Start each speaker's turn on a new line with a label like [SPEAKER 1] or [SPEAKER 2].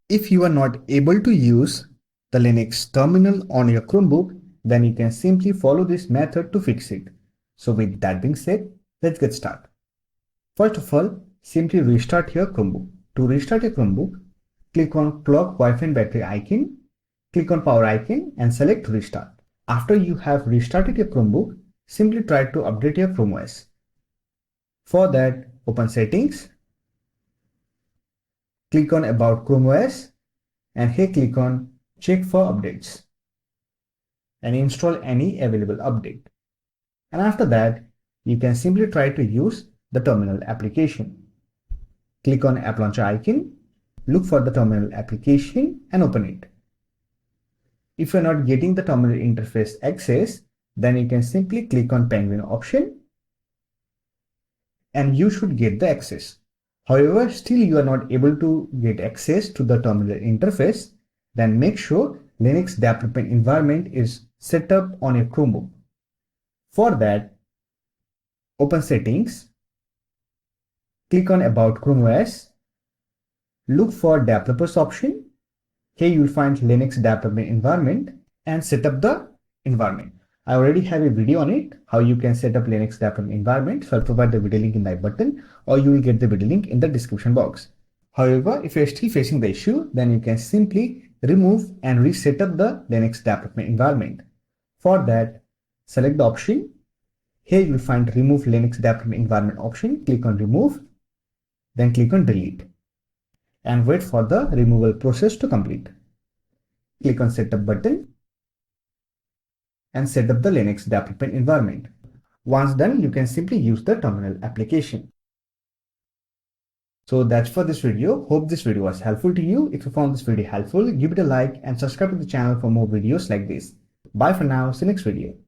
[SPEAKER 1] If you are not able to use the Linux terminal on your Chromebook, then you can simply follow this method to fix it. So with that being said, let's get started. First of all, simply restart your Chromebook. To restart your Chromebook, click on clock, Wi-Fi and battery icon, click on power icon and select restart. After you have restarted your Chromebook, simply try to update your Chrome OS. For that, open settings, click on about Chrome OS and here click on check for updates and install any available update. And after that, you can simply try to use the terminal application. Click on app launcher icon, look for the terminal application and open it. If you're not getting the terminal interface access, then you can simply click on penguin option and you should get the access. However, still you are not able to get access to the terminal interface, then make sure Linux development environment is set up on your Chromebook. For that, open settings, click on about Chrome OS, look for developers option. Here you will find Linux development environment and set up the environment. I already have a video on it, how you can set up Linux development environment. So I'll provide the video link in the I button or you will get the video link in the description box. However, if you're still facing the issue, then you can simply remove and reset up the Linux development environment. For that, select the option. Here you will find remove Linux development environment option. Click on remove, then click on delete and wait for the removal process to complete. Click on setup button and set up the Linux development environment. Once done, you can simply use the terminal application. So that's for this video. Hope this video was helpful to you. If you found this video helpful, give it a like and subscribe to the channel for more videos like this. Bye for now. See you next video.